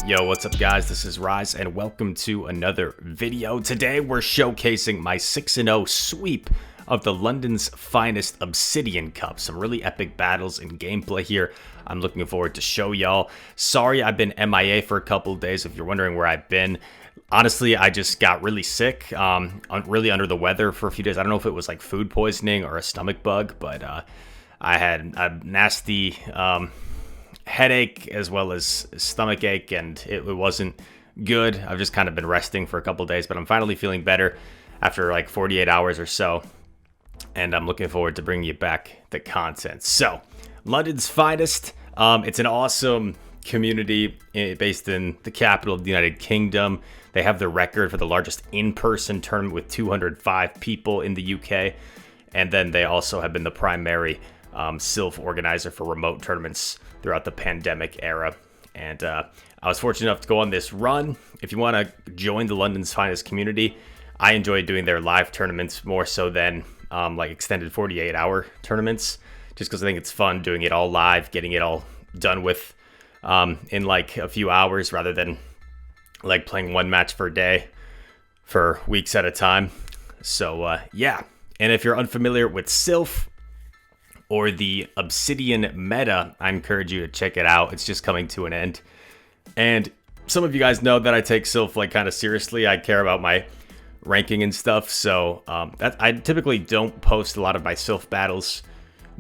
Yo, what's up guys? This is Rise and welcome to another video. Today we're showcasing my 6-0 sweep of the London's finest Obsidian Cup. Some really epic battles and gameplay here. I'm looking forward to show y'all. Sorry I've been MIA for a couple of days if you're wondering where I've been. Honestly, I just got really sick, really under the weather for a few days. I don't know if it was like food poisoning or a stomach bug, but I had a nasty headache as well as stomach ache, and it wasn't good. I've just kind of been resting for a couple of days, but I'm finally feeling better after like 48 hours or so, and I'm looking forward to bringing you back the content. So, London's finest. It's an awesome community based in the capital of the United Kingdom. They have the record for the largest in-person tournament with 205 people in the UK, and then they also have been the primary Silph organizer for remote tournaments throughout the pandemic era. And I was fortunate enough to go on this run. If you want to join the London's finest community, I enjoy doing their live tournaments more so than like extended 48-hour tournaments, just because I think it's fun doing it all live, getting it all done with in like a few hours rather than like playing one match per day for weeks at a time. So yeah, and if you're unfamiliar with Silph or the Obsidian meta, I encourage you to check it out. It's just coming to an end. And some of you guys know that I take Silph like kind of seriously. I care about my ranking and stuff. So I typically don't post a lot of my Silph battles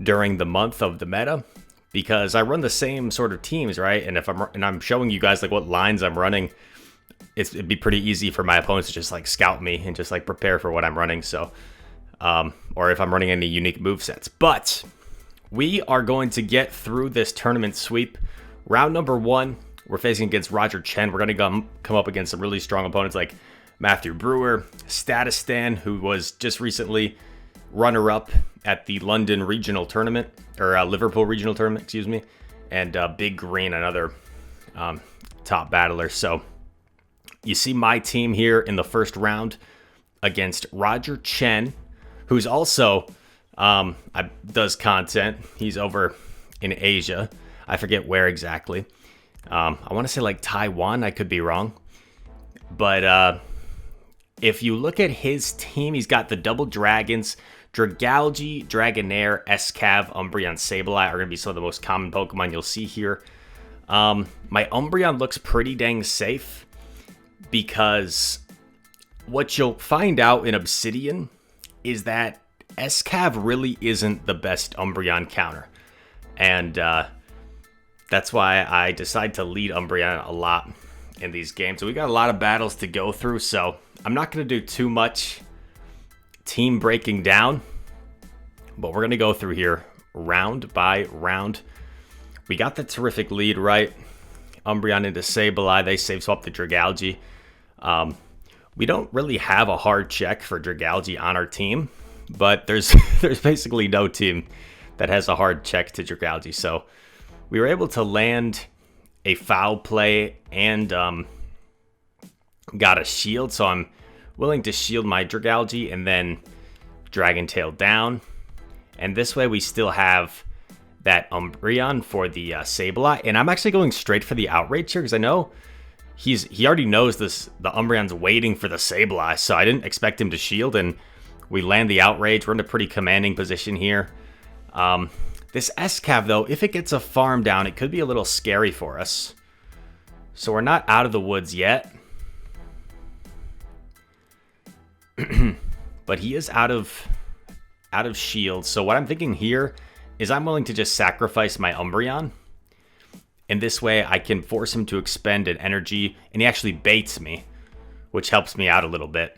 during the month of the meta because I run the same sort of teams, right? And if I'm showing you guys like what lines I'm running, it'd be pretty easy for my opponents to just like scout me and just like prepare for what I'm running. So, or if I'm running any unique movesets. But we are going to get through this tournament sweep. Round number 1, we're facing against Roger Chen. We're going to come up against some really strong opponents like Matthew Brewer, Statistan, who was just recently runner-up at the London regional tournament, or Liverpool regional tournament, excuse me, and Big Green, another top battler. So you see my team here in the first round against Roger Chen, who's also does content. He's over in Asia. I forget where exactly. I want to say like Taiwan. I could be wrong. But if you look at his team, he's got the double dragons. Dragalge, Dragonair, Escav, Umbreon, Sableye are going to be some of the most common Pokemon you'll see here. My Umbreon looks pretty dang safe because what you'll find out in Obsidian is that Escav really isn't the best Umbreon counter. And that's why I decide to lead Umbreon a lot in these games. So we got a lot of battles to go through, so I'm not going to do too much team breaking down, but we're going to go through here round by round. We got the terrific lead, right? Umbreon into Sableye. They save swap the Dragalge. We don't really have a hard check for Dragalge on our team, but there's basically no team that has a hard check to Dragalge. So we were able to land a foul play and got a shield. So I'm willing to shield my Dragalge and then Dragon Tail down. And this way we still have that Umbreon for the Sableye. And I'm actually going straight for the Outrage here because I know he already knows this. The Umbreon's waiting for the Sableye, so I didn't expect him to shield, and we land the Outrage. We're in a pretty commanding position here. This Escav, though, if it gets a farm down, it could be a little scary for us. So we're not out of the woods yet. But he is out of shield. So what I'm thinking here is I'm willing to just sacrifice my Umbreon. And this way I can force him to expend an energy, and he actually baits me, which helps me out a little bit.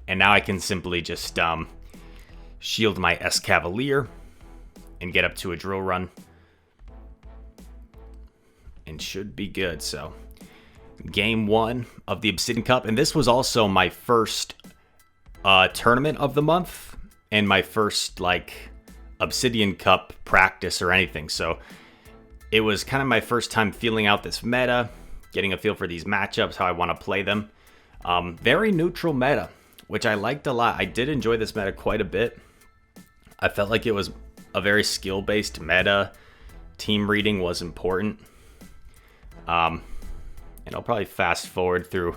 And now I can simply just shield my Escavalier and get up to a drill run. And should be good. So game 1 of the Obsidian Cup. And this was also my first tournament of the month and my first like Obsidian Cup practice or anything. So it was kind of my first time feeling out this meta, getting a feel for these matchups, how I want to play them. Very neutral meta, which I liked a lot. I did enjoy this meta quite a bit. I felt like it was a very skill-based meta. Team reading was important. And I'll probably fast forward through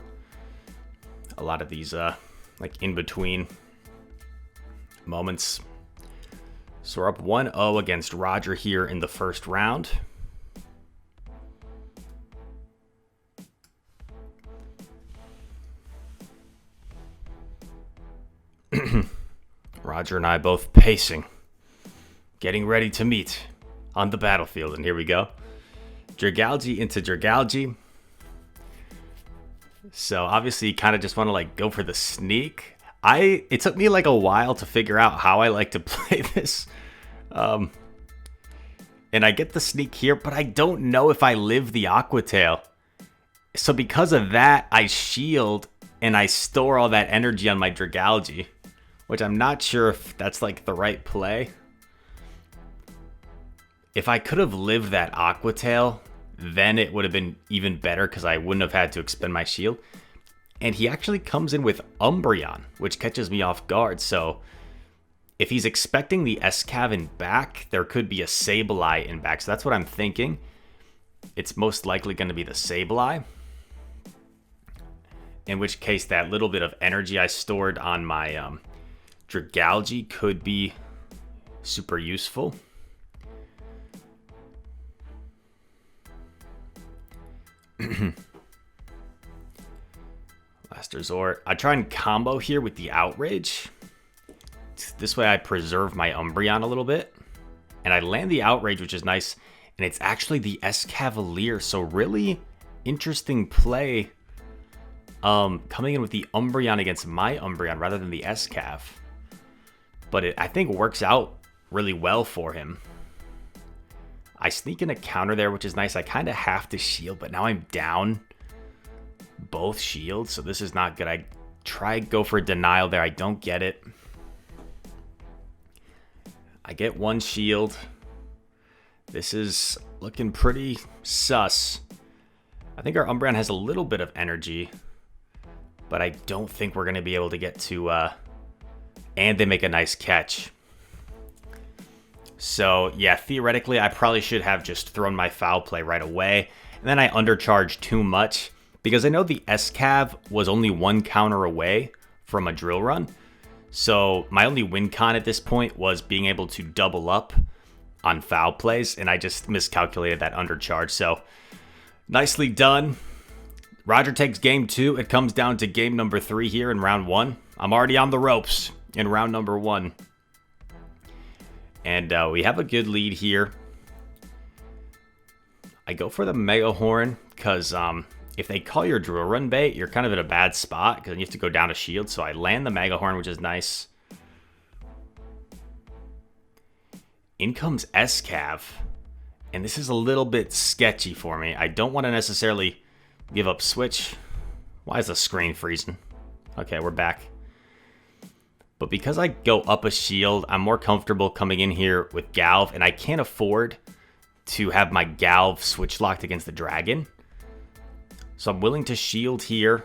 a lot of these like in between moments. So we're up 1-0 against Roger here in the first round. Roger and I both pacing, getting ready to meet on the battlefield. And here we go. Dragalge into Dragalge. So obviously you kind of just want to like go for the sneak. It took me like a while to figure out how I like to play this. And I get the sneak here, but I don't know if I live the Aqua Tail. So because of that, I shield and I store all that energy on my Dragalge, which I'm not sure if that's like the right play. If I could have lived that Aqua Tail, then it would have been even better because I wouldn't have had to expend my shield. And he actually comes in with Umbreon, which catches me off guard. So if he's expecting the Escav in back, there could be a Sableye in back. So that's what I'm thinking. It's most likely going to be the Sableye. In which case, that little bit of energy I stored on my Dragalge could be super useful. Last resort. I try and combo here with the Outrage. This way I preserve my Umbreon a little bit. And I land the Outrage, which is nice. And it's actually the Escavalier. So really interesting play. Coming in with the Umbreon against my Umbreon rather than the Escav. But it, I think, works out really well for him. I sneak in a counter there, which is nice. I kind of have to shield, but now I'm down both shields, so this is not good. I try go for a denial there. I don't get it. I get one shield. This is looking pretty sus. I think our Umbreon has a little bit of energy, but I don't think we're going to be able to get to... and they make a nice catch. So, yeah, theoretically, I probably should have just thrown my foul play right away. And then I undercharged too much because I know the Escav was only one counter away from a drill run. So my only win con at this point was being able to double up on foul plays, and I just miscalculated that undercharge. So nicely done. Roger takes game 2. It comes down to game number 3 here in round 1. I'm already on the ropes in round number 1. And we have a good lead here. I go for the Mega Horn because if they call your drill run bait, you're kind of in a bad spot because you have to go down a shield. So I land the Mega Horn, which is nice. In comes Escav. And this is a little bit sketchy for me. I don't want to necessarily give up switch. Why is the screen freezing? Okay, we're back. But because I go up a shield, I'm more comfortable coming in here with Galv, and I can't afford to have my Galv switch locked against the dragon. So I'm willing to shield here.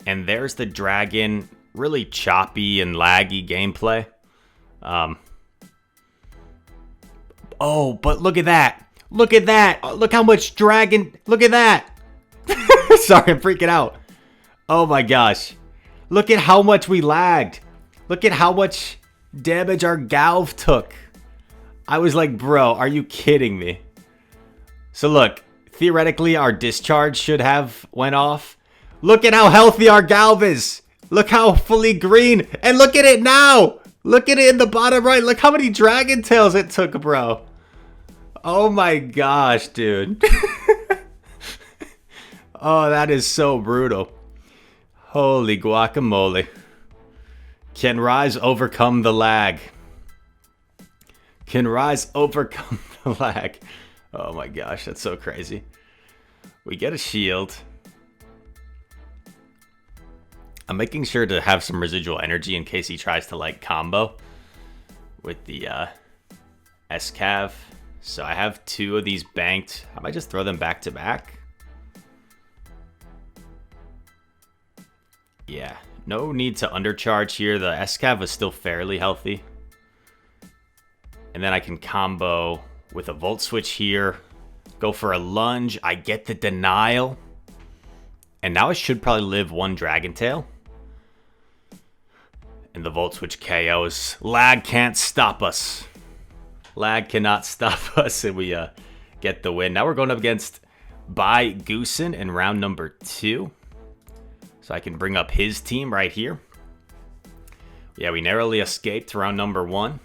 And there's the dragon. Really choppy and laggy gameplay. Oh, but look at that. Look at that. Oh, look how much dragon. Look at that. Sorry, I'm freaking out. Oh my gosh. Look at how much we lagged. Look at how much damage our Galv took. I was like, bro, are you kidding me? So look, theoretically, our discharge should have went off. Look at how healthy our Galv is. Look how fully green. And look at it now. Look at it in the bottom right. Look how many Dragon Tails it took, bro. Oh my gosh, dude. Oh, that is so brutal. Holy guacamole. Can Rise overcome the lag? Can Rise overcome the lag? Oh my gosh, that's so crazy. We get a shield. I'm making sure to have some residual energy in case he tries to like combo with the Escav. So I have 2 of these banked. I might just throw them back to back. Yeah, no need to undercharge here. The Escav is still fairly healthy. And then I can combo with a Volt Switch here. Go for a lunge. I get the denial. And now I should probably live one Dragon Tail. And the Volt Switch KOs. Lag can't stop us. Lag cannot stop us. And we get the win. Now we're going up against Bai Goosen in round number 2. So I can bring up his team right here. Yeah, we narrowly escaped round number 1.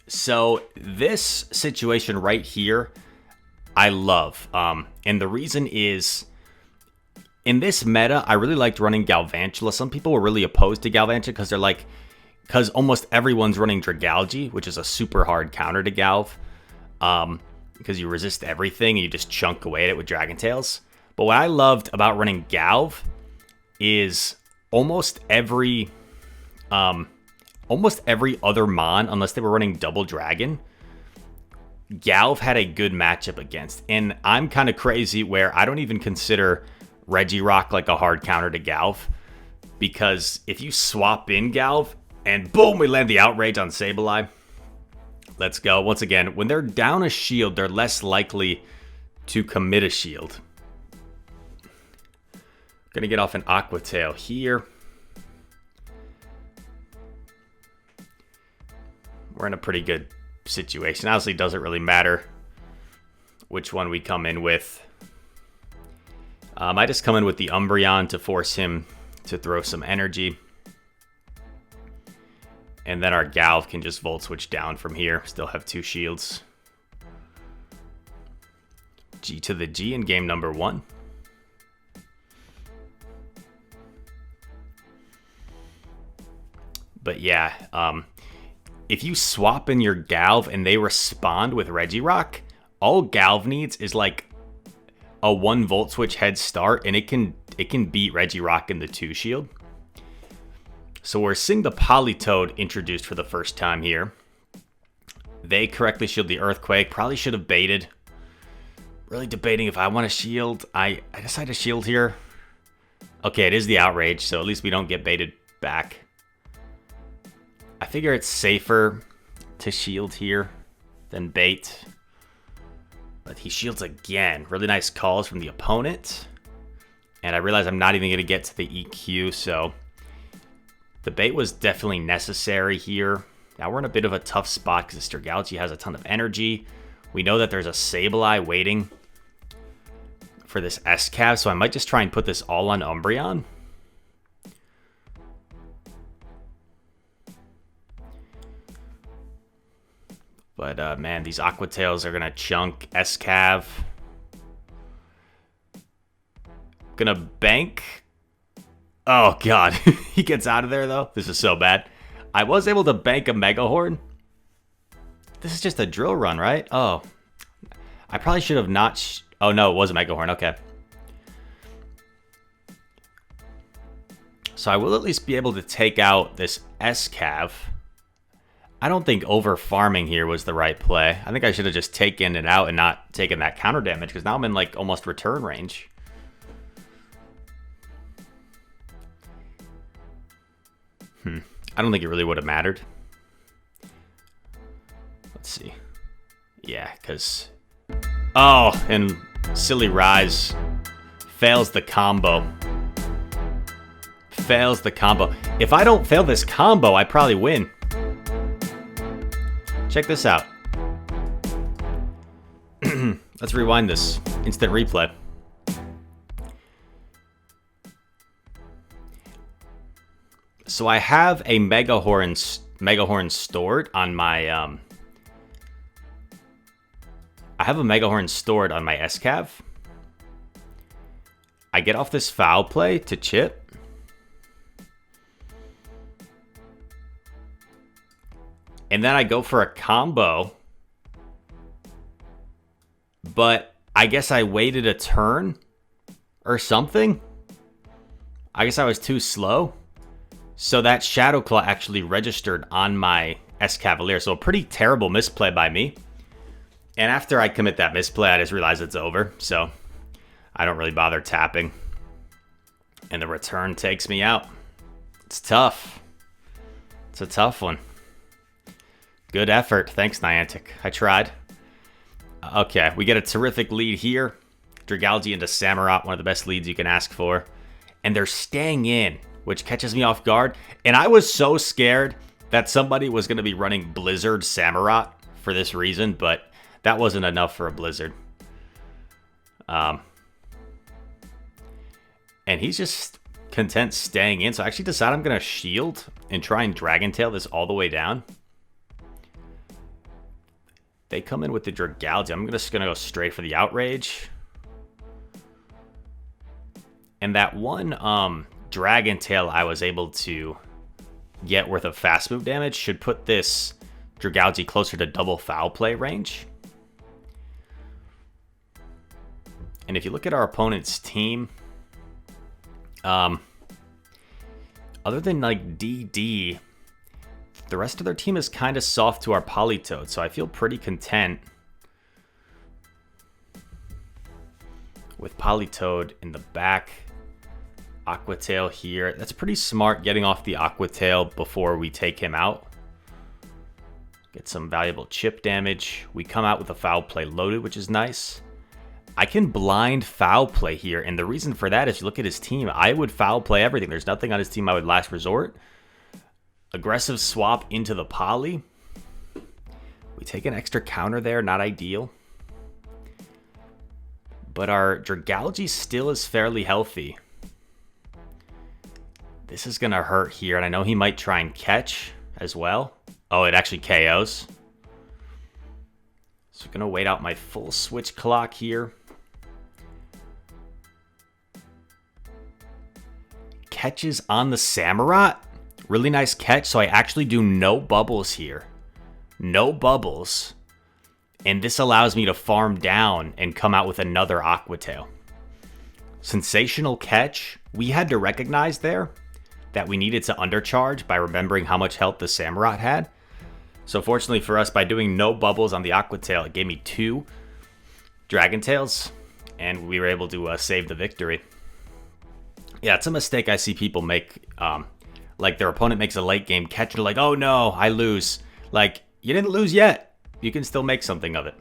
So this situation right here, I love. And the reason is, in this meta, I really liked running Galvantula. Some people were really opposed to Galvantula because they're like, because almost everyone's running Dragalge, which is a super hard counter to Galv. Because you resist everything and you just chunk away at it with Dragon Tails. But what I loved about running Galv is almost every other Mon, unless they were running Double Dragon, Galv had a good matchup against. And I'm kind of crazy where I don't even consider Regirock like a hard counter to Galv. Because if you swap in Galv, and boom, we land the Outrage on Sableye. Let's go. Once again, when they're down a shield, they're less likely to commit a shield. Gonna get off an Aqua Tail here. We're in a pretty good situation. Honestly, doesn't really matter which one we come in with. I just come in with the Umbreon to force him to throw some energy. And then our Galv can just Volt Switch down from here. Still have 2 shields. G to the G in game number 1. But yeah, if you swap in your Galv and they respond with Regirock, all Galv needs is like a 1 Volt Switch head start, and it can beat Regirock in the 2 shield. So we're seeing the Politoed introduced for the first time here. They correctly shield the Earthquake. Probably should have baited. Really debating if I want to shield. I decide to shield here. Okay, it is the Outrage, so at least we don't get baited back. I figure it's safer to shield here than bait. But he shields again. Really nice calls from the opponent. And I realize I'm not even going to get to the EQ, so the bait was definitely necessary here. Now we're in a bit of a tough spot because this Dragalge has a ton of energy. We know that there's a Sableye waiting for this Escav, so I might just try and put this all on Umbreon. But man, these Aqua Tails are gonna chunk Escav. Gonna bank. Oh god, he gets out of there though. This is so bad. I was able to bank a Mega Horn. This is just a drill run, right? Oh, I probably should have not. Oh no, it was a Mega Horn. Okay. So I will at least be able to take out this Escav. I don't think over farming here was the right play. I think I should have just taken it out and not taken that counter damage, because now I'm in like almost return range. I don't think it really would have mattered. Let's see. Yeah, because... Oh, and Silly Rise fails the combo. Fails the combo. If I don't fail this combo, I probably win. Check this out. Let's rewind this. Instant replay. So I have a Mega Horn stored on my I have a Mega Horn stored on my Escav. I get off this foul play to chip. And then I go for a combo. But I guess I waited a turn or something. I guess I was too slow. So that Shadow Claw actually registered on my Escavalier. So a pretty terrible misplay by me. And after I commit that misplay, I just realize it's over. So I don't really bother tapping. And the return takes me out. It's tough. It's a tough one. Good effort. Thanks, Niantic. I tried. Okay, we get a terrific lead here. Dragalge into Samurott, one of the best leads you can ask for. And they're staying in, which catches me off guard. And I was so scared that somebody was going to be running Blizzard Samurott for this reason, but that wasn't enough for a Blizzard. And he's just content staying in. So I actually decided I'm going to shield and try and Dragon Tail this all the way down. They come in with the Dragalge. I'm just going to go straight for the Outrage. And that one Dragon Tail I was able to get worth of fast move damage should put this Dragalge closer to double foul play range. And if you look at our opponent's team, other than like DD, the rest of their team is kind of soft to our Politoed, so I feel pretty content with Politoed in the back. Aqua Tail here. That's pretty smart, getting off the Aqua Tail before we take him out. Get some valuable chip damage. We come out with a foul play loaded, which is nice. I can blind foul play here, and the reason for that is, you look at his team, I would foul play everything. There's nothing on his team I would last resort. Aggressive swap into the Poly. We take an extra counter there, not ideal. But our Dragalge still is fairly healthy. This is going to hurt here, and I know he might try and catch as well. Oh, it actually KOs. So I'm going to wait out my full switch clock here. Catches on the Samurott. Really nice catch, so I actually do no bubbles here. No bubbles. And this allows me to farm down and come out with another Aqua Tail. Sensational catch. We had to recognize there that we needed to undercharge by remembering how much health the Samurott had. So fortunately for us, by doing no bubbles on the Aqua Tail, it gave me 2 Dragon Tails, and we were able to save the victory. Yeah, it's a mistake I see people make. Like, their opponent makes a late game catch, and they're like, oh no, I lose. Like, you didn't lose yet. You can still make something of it.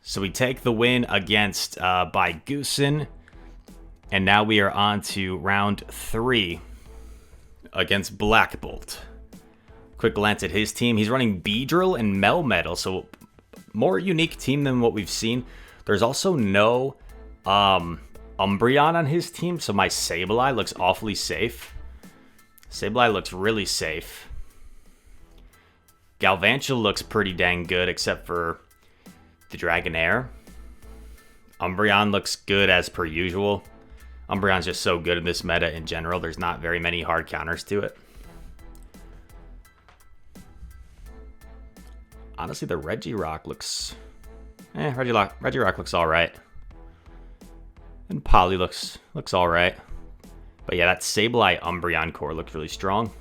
So we take the win against by Goosen. And now we are on to round 3 against Black Bolt. Quick glance at his team. He's running Beedrill and Melmetal, so more unique team than what we've seen. There's also no Umbreon on his team, so my Sableye looks awfully safe. Sableye looks really safe. Galvantula looks pretty dang good, except for the Dragonair. Umbreon looks good as per usual. Umbreon's just so good in this meta in general. There's not very many hard counters to it. Honestly, the Regirock looks... Regirock looks alright. And Poly looks alright. But yeah, that Sableye Umbreon core looks really strong.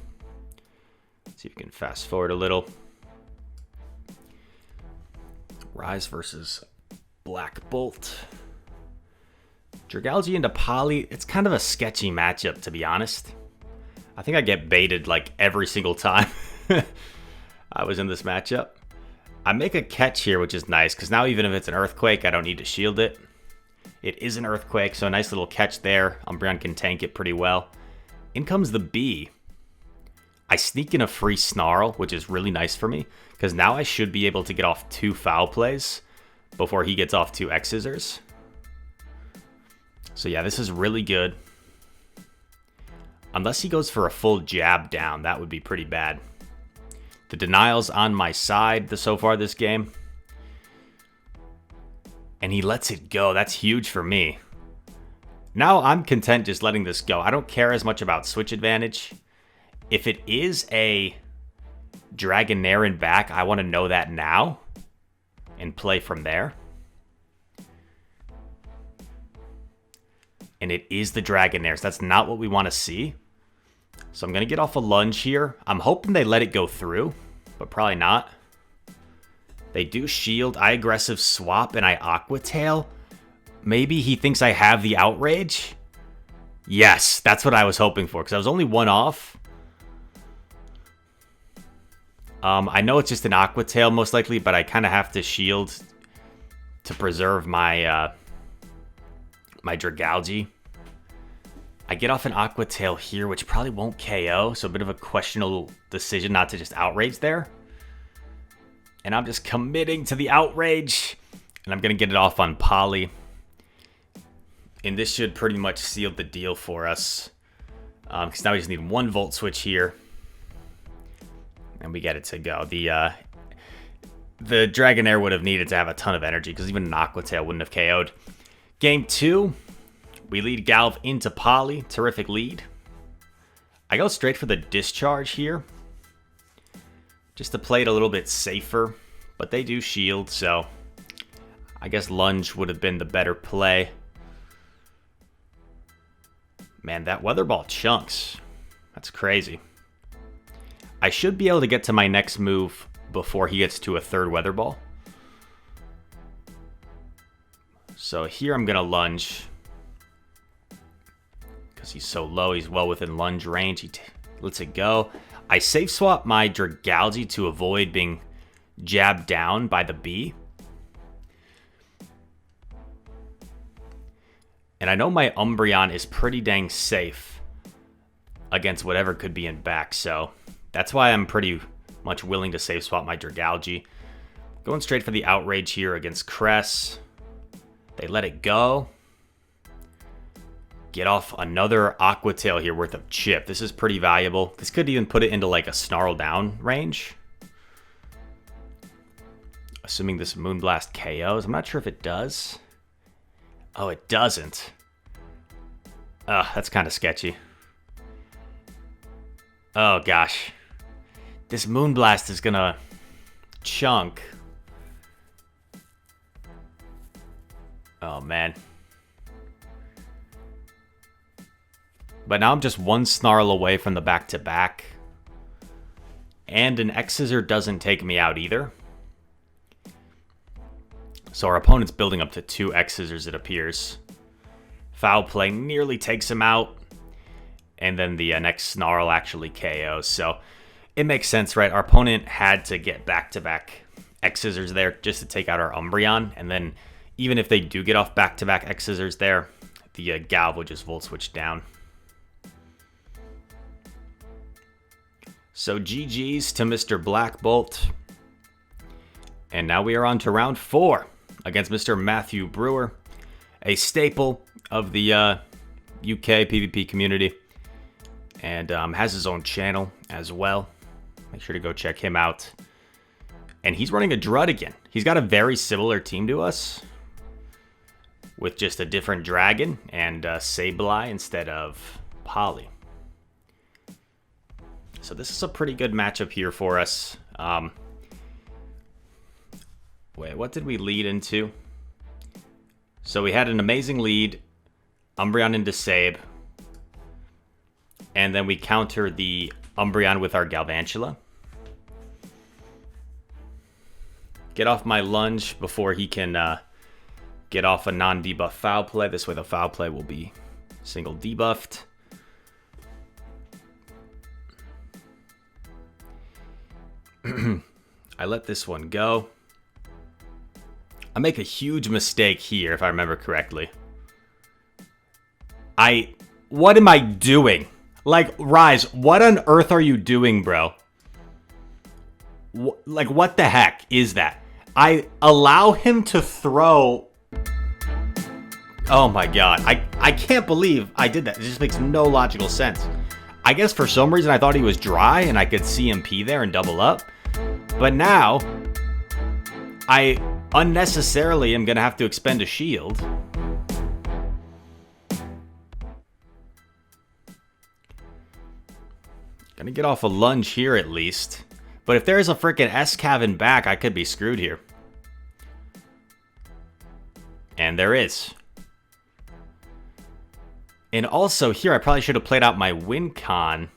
Let's see if we can fast forward a little. Rise versus Black Bolt. Dragalge into Poly, it's kind of a sketchy matchup, to be honest. I think I get baited like every single time I was in this matchup. I make a catch here, which is nice, because now even if it's an Earthquake, I don't need to shield it. It is an Earthquake, so a nice little catch there. Umbreon can tank it pretty well. In comes the B. I sneak in a free Snarl, which is really nice for me, because now I should be able to get off 2 foul plays before he gets off 2 X-Scissors. So yeah, this is really good. Unless he goes for a full jab down, that would be pretty bad. The denial's on my side so far this game. And he lets it go. That's huge for me. Now I'm content just letting this go. I don't care as much about switch advantage. If it is a Dragonair in back, I want to know that now and play from there. And it is the Dragonair, so that's not what we want to see. So I'm going to get off a lunge here. I'm hoping they let it go through, but probably not. They do shield. I aggressive swap and I Aqua Tail. Maybe he thinks I have the Outrage. Yes, that's what I was hoping for, because I was only 1 off. I know it's just an Aqua Tail most likely, but I kind of have to shield to preserve my my Dragalge. I get off an Aqua Tail here, which probably won't KO, so a bit of a questionable decision not to just Outrage there. And I'm just committing to the Outrage, and I'm going to get it off on Poly. And this should pretty much seal the deal for us, because now we just need one Volt Switch here, and we get it to go. The Dragonair would have needed to have a ton of energy, because even an Aqua Tail wouldn't have KO'd. Game 2. We lead Galv into Poly. Terrific lead. I go straight for the Discharge here, just to play it a little bit safer. But they do shield, so I guess Lunge would have been the better play. Man, that Weather Ball chunks. That's crazy. I should be able to get to my next move before he gets to a third Weather Ball. So here I'm going to Lunge. Because he's so low, he's well within lunge range. He lets it go. I safe swap my Dragalge to avoid being jabbed down by the B. And I know my Umbreon is pretty dang safe against whatever could be in back, so that's why I'm pretty much willing to safe swap my Dragalge. Going straight for the Outrage here against Cress. They let it go. Get off another Aqua Tail here worth of chip. This is pretty valuable. This could even put it into like a Snarl down range. Assuming this Moonblast KOs. I'm not sure if it does. Oh, it doesn't. That's kind of sketchy. Oh, gosh. This Moonblast is gonna chunk. Oh, man. But now I'm just one Snarl away from the back-to-back. And an X-Scissor doesn't take me out either. So our opponent's building up to 2 X-Scissors, it appears. Foul Play nearly takes him out. And then the next Snarl actually KOs. So it makes sense, right? Our opponent had to get back-to-back X-Scissors there just to take out our Umbreon. And then even if they do get off back-to-back X-Scissors there, the Galv will just Volt Switch down. So GG's to Mr. Black Bolt. And now we are on to round 4 against Mr. Matthew Brewer, a staple of the UK PvP community, and has his own channel as well. Make sure to go check him out. And he's running a Drud again. He's got a very similar team to us, with just a different Dragon and Sableye instead of Poly. So this is a pretty good matchup here for us. Wait, what did we lead into? So we had an amazing lead, Umbreon into Sabe. And then we counter the Umbreon with our Galvantula. Get off my Lunge before he can get off a non-debuff Foul Play. This way the Foul Play will be single debuffed. I let this one go. I make a huge mistake here, if I remember correctly. What am I doing? Like, Rise, what on earth are you doing, bro? Like, what the heck is that? I allow him to throw... Oh my god. I can't believe I did that. It just makes no logical sense. I guess for some reason I thought he was dry and I could CMP there and double up. But now, I unnecessarily am going to have to expend a shield. Gonna get off a Lunge here at least. But if there's a freaking Escav in back, I could be screwed here. And there is. And also here, I probably should have played out my win con,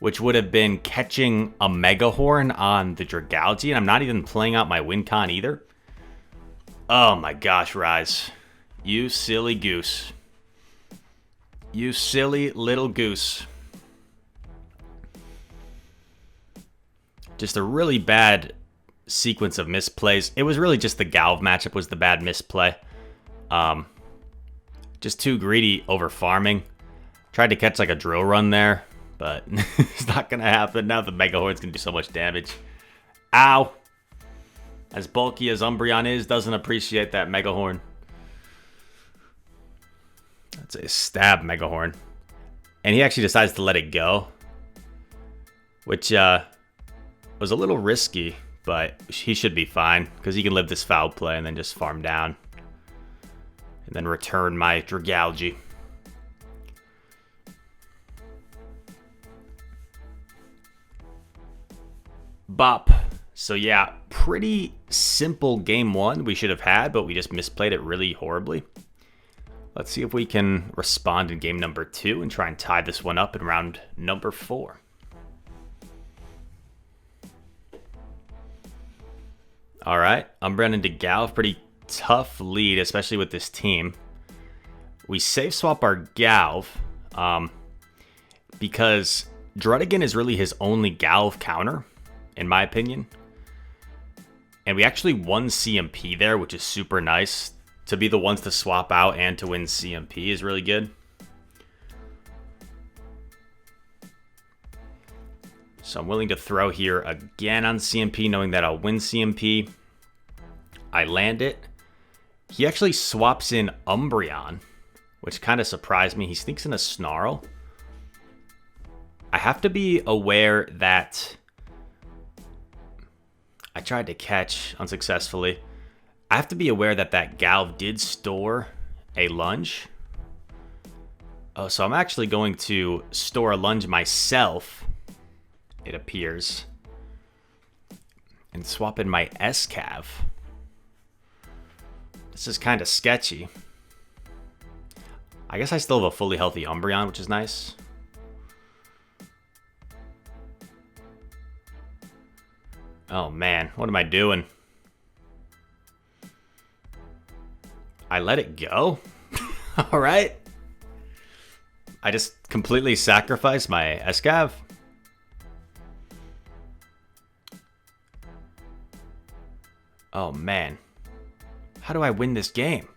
which would have been catching a Mega Horn on the Dragalge. And I'm not even playing out my win con either. Oh my gosh, Rise. You silly goose. You silly little goose. Just a really bad sequence of misplays. It was really just the Galv matchup was the bad misplay. Just too greedy over farming. Tried to catch like a drill run there, but it's not going to happen. Now the Mega Horn's going to do so much damage. Ow! As bulky as Umbreon is, doesn't appreciate that Mega Horn. That's a stab Mega Horn. And he actually decides to let it go, which was a little risky, but he should be fine because he can live this foul play and then just farm down. And then return my Dragalge. Bop. So yeah, pretty simple game one we should have had, but we just misplayed it really horribly. Let's see if we can respond in game number 2 and try and tie this one up in round number 4. All right, Umbreon into Galv, pretty tough lead, especially with this team. We safe swap our Galv because Druddigan is really his only Galv counter, in my opinion. And we actually won CMP there, which is super nice. To be the ones to swap out and to win CMP is really good. So I'm willing to throw here again on CMP, knowing that I'll win CMP. I land it. He actually swaps in Umbreon, which kind of surprised me. He sneaks in a Snarl. I have to be aware that I tried to catch unsuccessfully. I have to be aware that that Galv did store a lunge. Oh, so I'm actually going to store a lunge myself, it appears, and swap in my Escav. This is kind of sketchy. I guess I still have a fully healthy Umbreon, which is nice. Oh man, what am I doing? I let it go? Alright. I just completely sacrificed my Escav. Oh man. How do I win this game?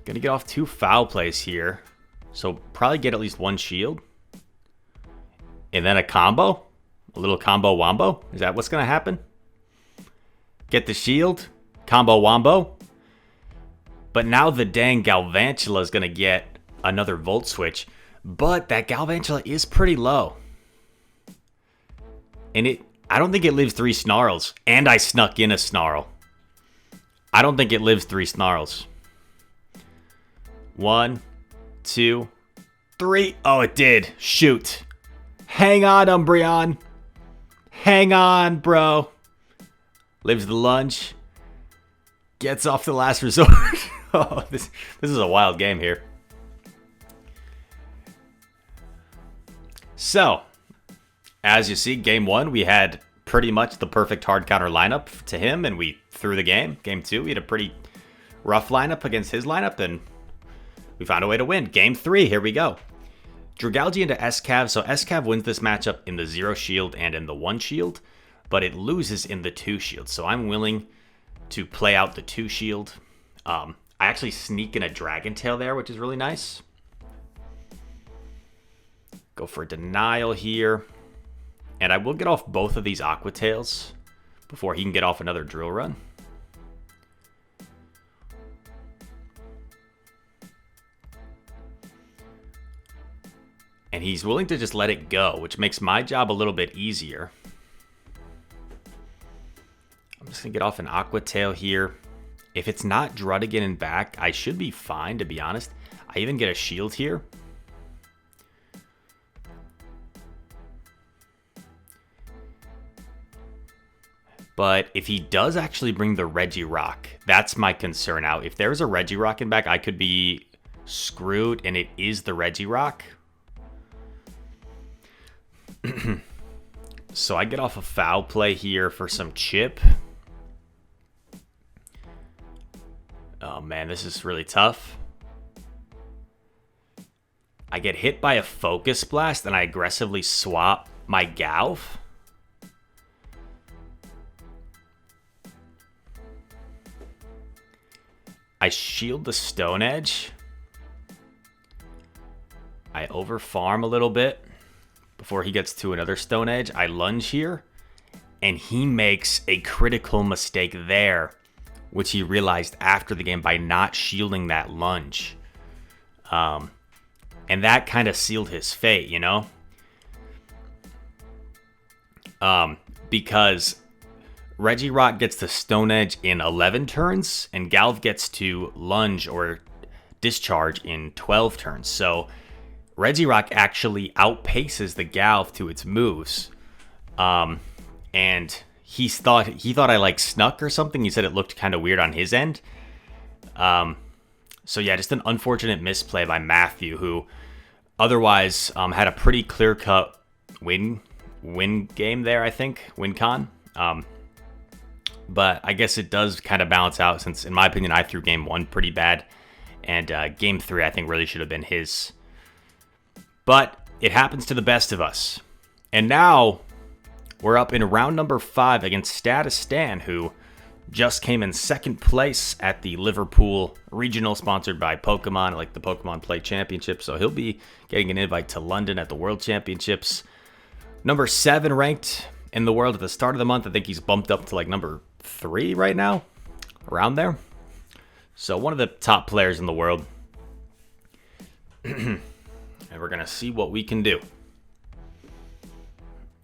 Gonna get off 2 foul plays here. So probably get at least 1 shield. And then a combo? A little combo wombo? Is that what's gonna happen? Get the shield, combo wombo. But now the dang Galvantula is gonna get another Volt Switch. But that Galvantula is pretty low. And I don't think it lives 3 Snarls. And I snuck in a Snarl. I don't think it lives 3 Snarls. 1, 2, 3. Oh, it did. Shoot. Hang on, Umbreon. Hang on, bro. Lives the lunge. Gets off the last resort. Oh, this is a wild game here. So, as you see, game 1, we had pretty much the perfect hard counter lineup to him, and we threw the game. Game 2, we had a pretty rough lineup against his lineup, and we found a way to win. Game 3, here we go. Dragalge into Escav. So Escav wins this matchup in the 0 shield and in the 1 shield, but it loses in the 2 shield. So I'm willing to play out the 2 shield. I actually sneak in a Dragon Tail there, which is really nice. Go for denial here. And I will get off both of these Aqua Tails before he can get off another Drill Run. And he's willing to just let it go, which makes my job a little bit easier. I'm just going to get off an Aqua Tail here. If it's not Druddigan and back, I should be fine, to be honest. I even get a shield here. But if he does actually bring the Regirock, that's my concern now. If there's a Regirock in back, I could be screwed, and it is the Regirock. So I get off a foul play here for some chip. Oh man, this is really tough. I get hit by a Focus Blast and I aggressively swap my Galv. I shield the Stone Edge. I overfarm a little bit before he gets to another Stone Edge. I lunge here, and he makes a critical mistake there, which he realized after the game by not shielding that lunge. And that kind of sealed his fate, you know? Because Regirock gets the Stone Edge in 11 turns, and Galv gets to lunge or discharge in 12 turns. So Regirock actually outpaces the Galv to its moves. And he thought I like snuck or something. He said it looked kind of weird on his end. So yeah, just an unfortunate misplay by Matthew, who otherwise had a pretty clear-cut win game there, I think, win con. But I guess it does kind of balance out, since in my opinion I threw game 1 pretty bad, and game 3 I think really should have been his. But it happens to the best of us. And now we're up in round number 5 against Status Stan, who just came in second place at the Liverpool regional sponsored by Pokemon, like the Pokemon Play Championship. So he'll be getting an invite to London at the World Championships. Number 7 ranked in the world at the start of the month. I think he's bumped up to like number 3 right now, around there. So one of the top players in the world. And we're going to see what we can do.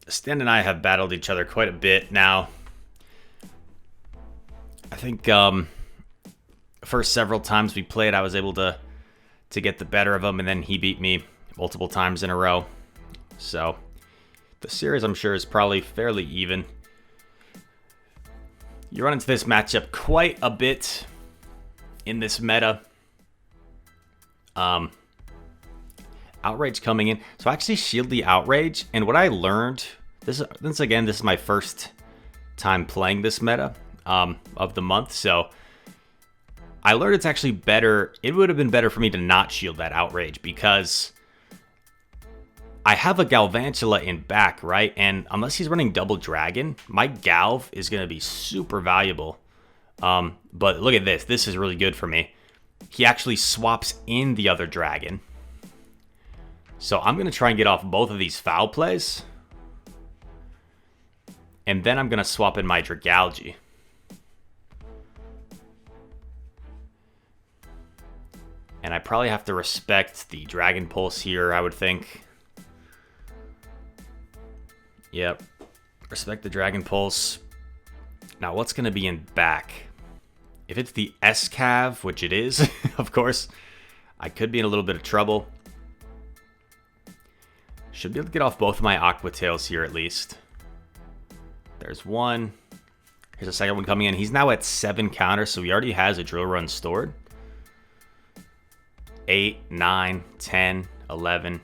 Stan and I have battled each other quite a bit now. I think first several times we played, I was able to get the better of him, and then he beat me multiple times in a row. So the series, I'm sure, is probably fairly even. You run into this matchup quite a bit in this meta. Outrage coming in. So I actually shield the Outrage, and what I learned, this is my first time playing this meta of the month, so I learned it's actually better. It would have been better for me to not shield that Outrage, because I have a Galvantula in back, right? And unless he's running Double Dragon, my Galv is going to be super valuable. But look at this. This is really good for me. He actually swaps in the other Dragon. So I'm going to try and get off both of these foul plays. And then I'm going to swap in my Dragalge. And I probably have to respect the Dragon Pulse here, I would think. Yep. Respect the Dragon Pulse. Now, what's going to be in back? If it's the Escav, which it is, of course, I could be in a little bit of trouble. Should be able to get off both of my Aqua Tails here at least. There's one. Here's a second one coming in. He's now at 7 counters, so he already has a Drill Run stored. 8, 9, 10, 11.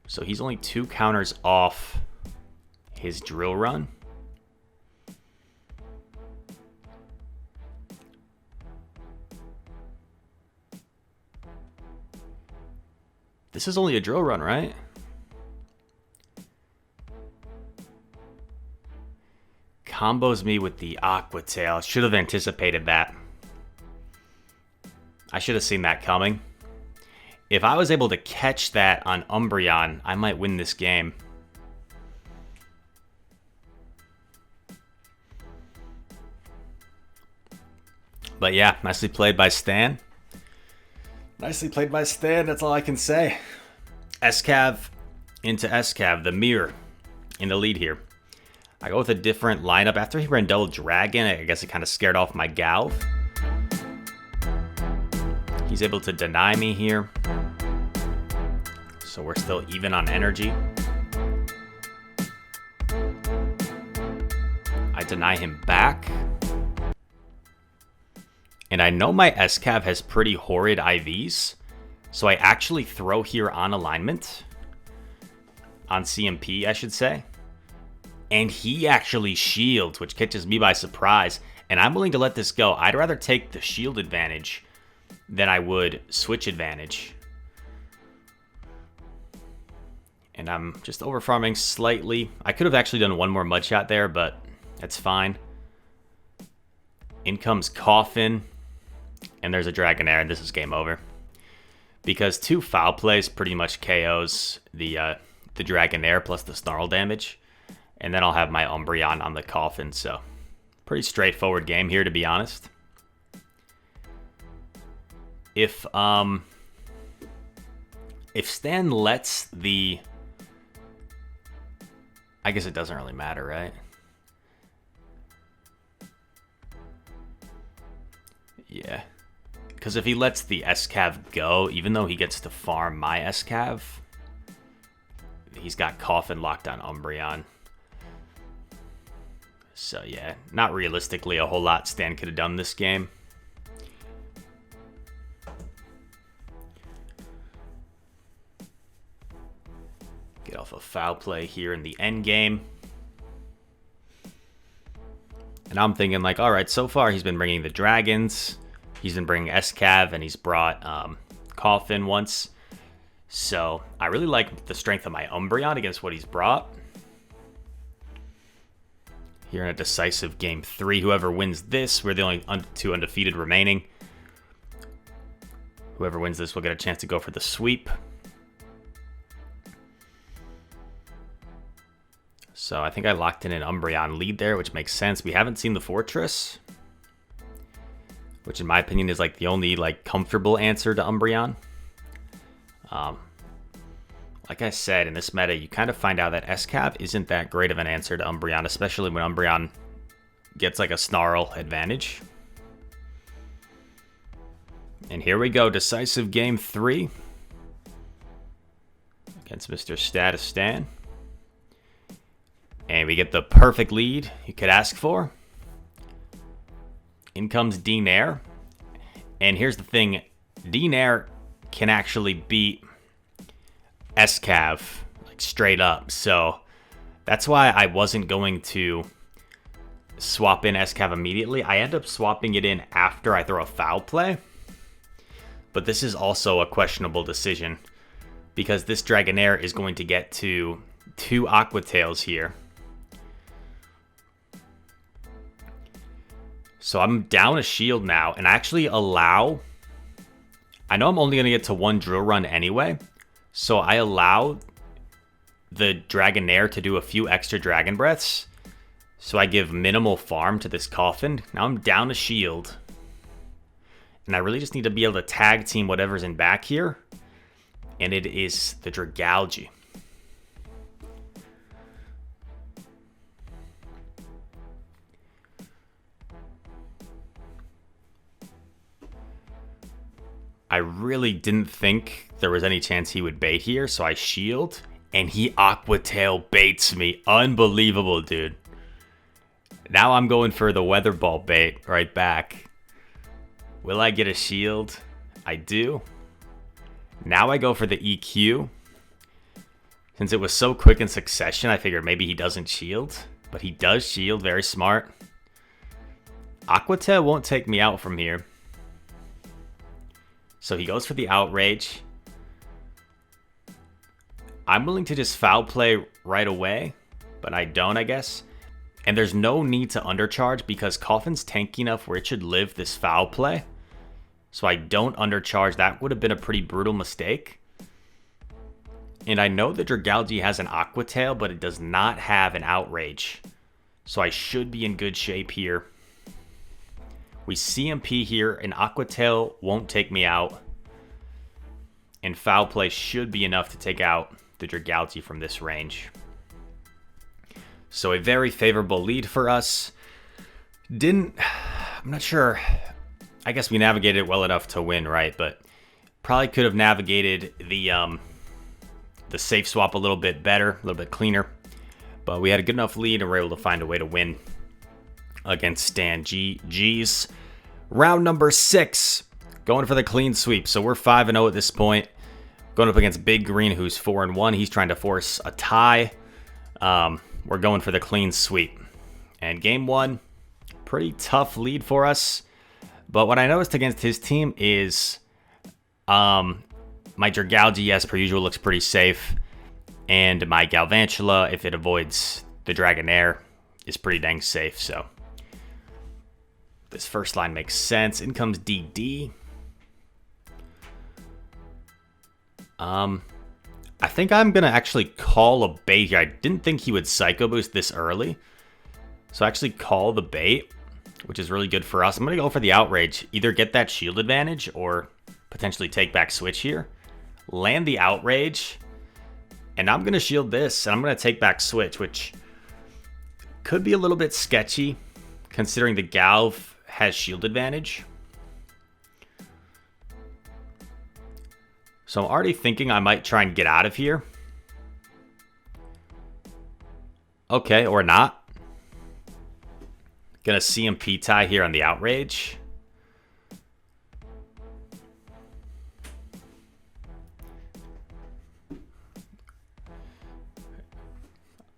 So he's only 2 counters off his Drill Run. This is only a Drill Run, right? Combos me with the Aqua Tail. I should have anticipated that. I should have seen that coming. If I was able to catch that on Umbreon, I might win this game. But yeah, nicely played by Stan. Nicely played by Stan, that's all I can say. Escav into Escav, the mirror in the lead here. I go with a different lineup. After he ran Double Dragon, I guess it kind of scared off my Galv. He's able to deny me here. So we're still even on energy. I deny him back. And I know my Escav has pretty horrid IVs. So I actually throw here on alignment. On CMP, I should say. And he actually shields, which catches me by surprise. And I'm willing to let this go. I'd rather take the shield advantage than I would switch advantage. And I'm just over farming slightly. I could have actually done one more mud shot there, but that's fine. In comes Coffin, and there's a Dragonair, and this is game over. Because 2 foul plays pretty much KOs the Dragonair plus the Snarl damage. And then I'll have my Umbreon on the Coffin, so pretty straightforward game here, to be honest. If Stan lets the... I guess it doesn't really matter, right? Yeah. Because if he lets the Escav go, even though he gets to farm my Escav, he's got Coffin locked on Umbreon. So yeah, not realistically a whole lot Stan could have done this game. Get off a foul play here in the end game. And I'm thinking like, all right, so far he's been bringing the Dragons. He's been bringing Escav, and he's brought Coffin once. So I really like the strength of my Umbreon against what he's brought. Here in a decisive game 3, whoever wins this, we're the only 2 undefeated remaining. Whoever wins this will get a chance to go for the sweep. So I think I locked in an Umbreon lead there, which makes sense. We haven't seen the Fortress, which in my opinion is like the only like comfortable answer to Umbreon. Like I said, in this meta, you kind of find out that Escav isn't that great of an answer to Umbreon, especially when Umbreon gets like a Snarl advantage. And here we go, decisive game 3 against Mr. Status Stan. And we get the perfect lead you could ask for. In comes Denair. And here's the thing, Denair can actually beat Escav, like straight up. So that's why I wasn't going to swap in Escav immediately. I end up swapping it in after I throw a foul play. But this is also a questionable decision, because this Dragonair is going to get to 2 Aqua Tails here. So I'm down a shield now, and I actually allow... I know I'm only going to get to 1 Drill Run anyway, so I allow the Dragonair to do a few extra Dragon Breaths, so I give minimal farm to this Coffin. Now I'm down a shield, and I really just need to be able to tag team whatever's in back here, and it is the Dragalge. I really didn't think there was any chance he would bait here, so I shield, and he Aqua Tail baits me. Unbelievable, dude. Now I'm going for the Weather Ball bait right back. Will I get a shield? I do. Now I go for the EQ. Since it was so quick in succession, I figured maybe he doesn't shield, but he does shield. Very smart. Aqua Tail won't take me out from here. So he goes for the Outrage. I'm willing to just foul play right away, but I don't, I guess. And there's no need to undercharge because Coffin's tanky enough where it should live this foul play. So I don't undercharge. That would have been a pretty brutal mistake. And I know the Dragalge has an Aqua Tail, but it does not have an Outrage. So I should be in good shape here. We CMP here, and Aqua Tail won't take me out. And foul play should be enough to take out the Dragalge from this range. So a very favorable lead for us. I'm not sure. I guess we navigated it well enough to win, right? But probably could have navigated the safe swap a little bit better, a little bit cleaner. But we had a good enough lead and we were able to find a way to win against Stan. GG's. Round number 6. Going for the clean sweep. So we're 5-0 at this point. Going up against Big Green, who's 4-1. He's trying to force a tie. We're going for the clean sweep. And game 1, pretty tough lead for us. But what I noticed against his team is my Dragalge, as per usual, looks pretty safe. And my Galvantula, if it avoids the Dragonair, is pretty dang safe. So This first line makes sense. In comes DD. I think I'm going to actually call a bait here. I didn't think he would Psycho Boost this early. So actually call the bait, which is really good for us. I'm going to go for the Outrage. Either get that shield advantage or potentially take back Switch here. Land the Outrage. And I'm going to shield this. And I'm going to take back Switch, which could be a little bit sketchy considering the Galv has shield advantage. So I'm already thinking I might try and get out of here. Okay, or not. Gonna CMP tie here on the Outrage.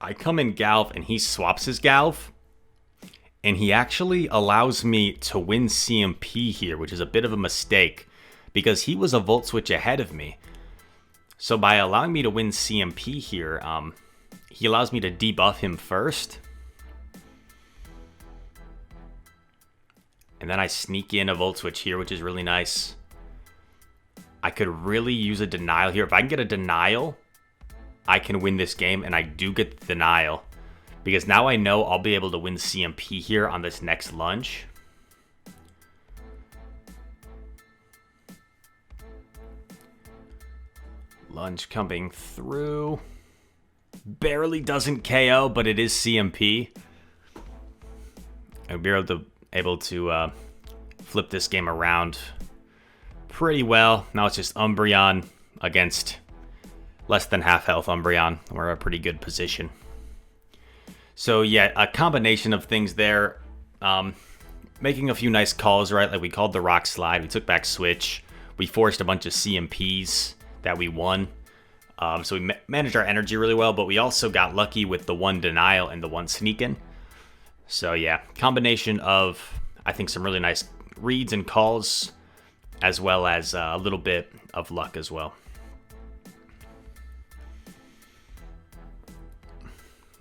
I come in Galv and he swaps his Galv. And he actually allows me to win CMP here, which is a bit of a mistake. Because he was a Volt Switch ahead of me. So by allowing me to win CMP here, he allows me to debuff him first. And then I sneak in a Volt Switch here, which is really nice. I could really use a Denial here. If I can get a Denial, I can win this game. And I do get the Denial. Because now I know I'll be able to win CMP here on this next lunge. Lunge coming through. Barely doesn't KO, but it is CMP. I'll be able to flip this game around pretty well. Now it's just Umbreon against less than half health Umbreon. We're in a pretty good position. So yeah, a combination of things there. Making a few nice calls, right? Like we called the Rock Slide. We took back Switch. We forced a bunch of CMPs that we won. So we managed our energy really well, but we also got lucky with the one Denial and the one Sneak In. So yeah, combination of, I think, some really nice reads and calls, as well as a little bit of luck as well.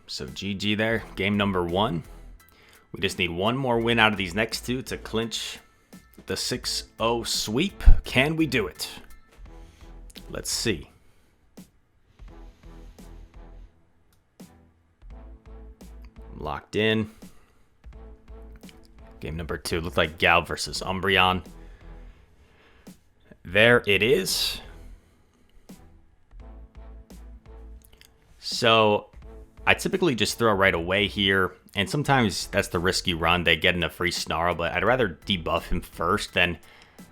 So GG there, game number 1. We just need one more win out of these next two to clinch the 6-0 sweep. Can we do it? Let's see. Locked in. Game number 2. Looked like Gal versus Umbreon. There it is. So I typically just throw right away here. And sometimes that's the risk you run. They get in a free Snarl, but I'd rather debuff him first than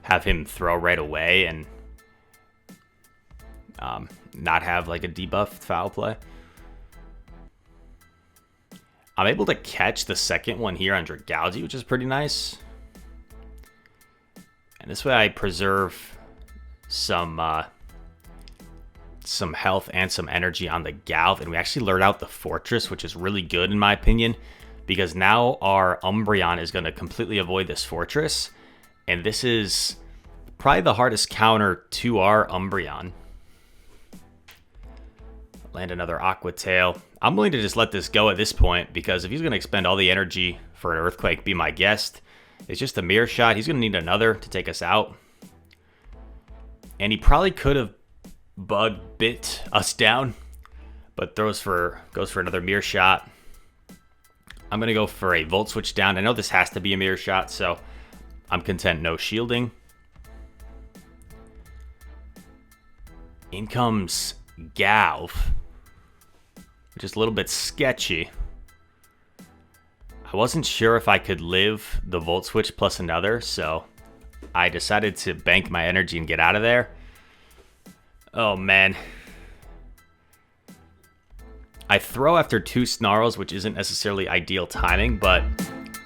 have him throw right away and not have like a debuffed foul play. I'm able to catch the second one here on Dragalge, which is pretty nice. And this way I preserve some health and some energy on the Galv. And we actually lured out the Fortress, which is really good in my opinion. Because now our Umbreon is going to completely avoid this Fortress. And this is probably the hardest counter to our Umbreon. Land another Aqua Tail. I'm willing to just let this go at this point, because if he's going to expend all the energy for an Earthquake, be my guest. It's just a Mirror Shot. He's going to need another to take us out. And he probably could have Bug bit us down, but goes for another Mirror Shot. I'm going to go for a Volt Switch down. I know this has to be a Mirror Shot, so I'm content no shielding. In comes Galv, which is a little bit sketchy. I wasn't sure if I could live the Volt Switch plus another, so I decided to bank my energy and get out of there. Oh man. I throw after 2 Snarls, which isn't necessarily ideal timing, but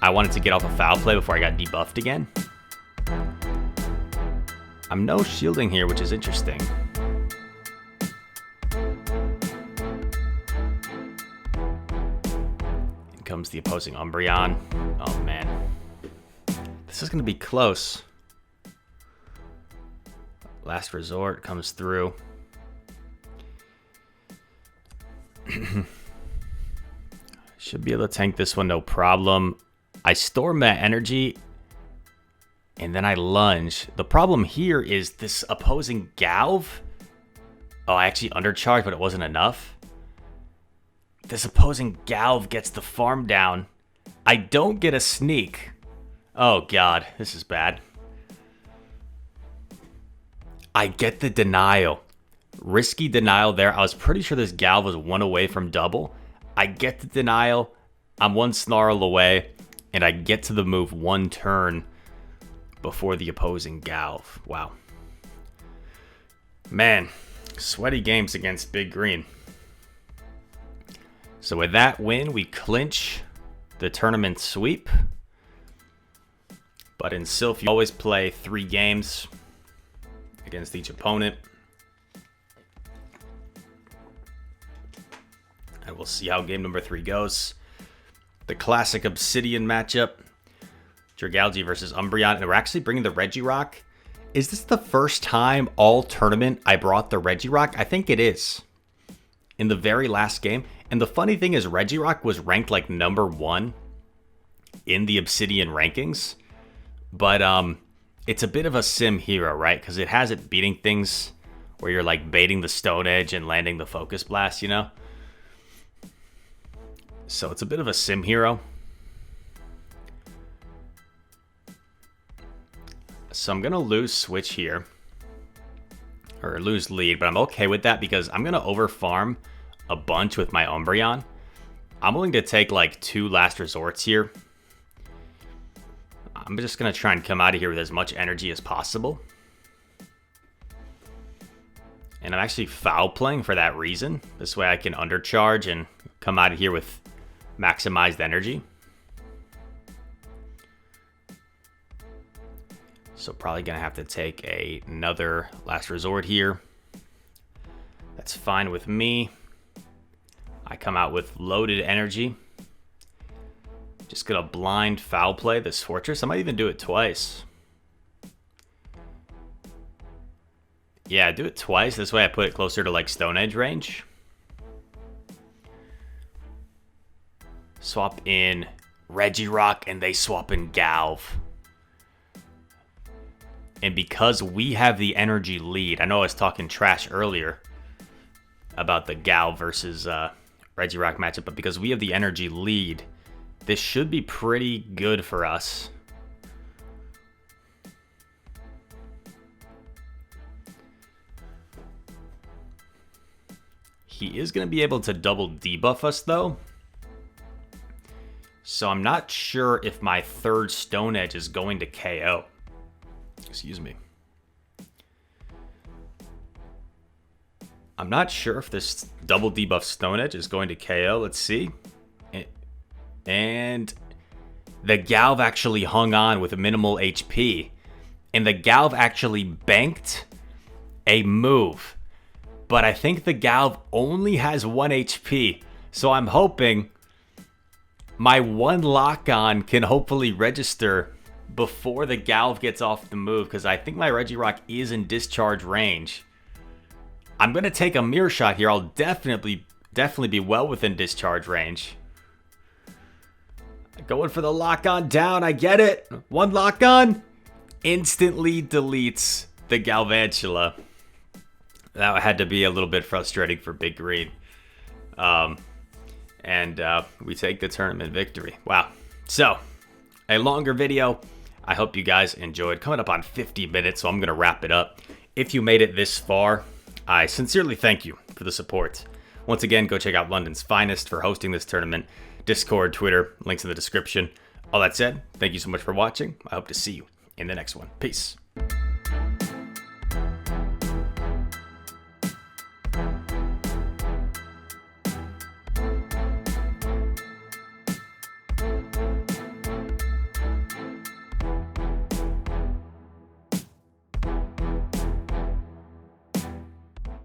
I wanted to get off a foul play before I got debuffed again. I'm no shielding here, which is interesting. In comes the opposing Umbreon. Oh man. This is going to be close. Last Resort comes through. Should be able to tank this one, no problem. I store my energy And then I lunge. The problem here is this opposing Galv. Oh, I actually undercharged, but it wasn't enough. This opposing Galv gets the farm down. I don't get a sneak. Oh, God. This is bad. I get the denial. Risky denial there. I was pretty sure this Galv was one away from double. I get the denial. I'm one snarl away. And I get to the move one turn before the opposing Galv. Wow. Man, sweaty games against Big Green. So with that win, we clinch the tournament sweep. But in Silph, you always play 3 games against each opponent. And we'll see how game number 3 goes. The classic Obsidian matchup. Dragalge versus Umbreon. And we're actually bringing the Regirock. Is this the first time all tournament I brought the Regirock? I think it is. In the very last game. And the funny thing is Regirock was ranked like number 1 in the Obsidian rankings. But it's a bit of a sim hero, right? Because it has it beating things where you're like baiting the Stone Edge and landing the Focus Blast, you know? So it's a bit of a sim hero. So I'm going to lose switch here. Or lose lead, but I'm okay with that because I'm going to overfarm a bunch with my Umbreon. I'm willing to take like 2 last resorts here. I'm just going to try and come out of here with as much energy as possible. And I'm actually foul playing for that reason. This way I can undercharge and come out of here with maximized energy. So probably going to have to take another last resort here. That's fine with me. I come out with loaded energy. Just going to blind foul play this Fortress. I might even do it twice. Yeah, do it twice. This way I put it closer to like Stone Edge range. Swap in Regirock and they swap in Galv. And because we have the energy lead, I know I was talking trash earlier about the Galv versus Regirock matchup, but because we have the energy lead, this should be pretty good for us. He is going to be able to double debuff us, though. So I'm not sure if my 3rd Stone Edge is going to KO. Excuse me. I'm not sure if this double debuff Stone Edge is going to KO. Let's see. And the Galv actually hung on with minimal HP. And the Galv actually banked a move. But I think the Galv only has 1 HP. So I'm hoping my 1 lock-on can hopefully register before the Galv gets off the move. Because I think my Regirock is in discharge range. I'm going to take a mirror shot here. I'll definitely be well within discharge range. Going for the lock-on down. I get it. 1 lock-on. Instantly deletes the Galvantula. That had to be a little bit frustrating for Big Green. And we take the tournament victory. Wow. So, a longer video. I hope you guys enjoyed. Coming up on 50 minutes, so I'm going to wrap it up. If you made it this far, I sincerely thank you for the support. Once again, go check out London's Finest for hosting this tournament. Discord, Twitter, links in the description. All that said, thank you so much for watching. I hope to see you in the next one. Peace.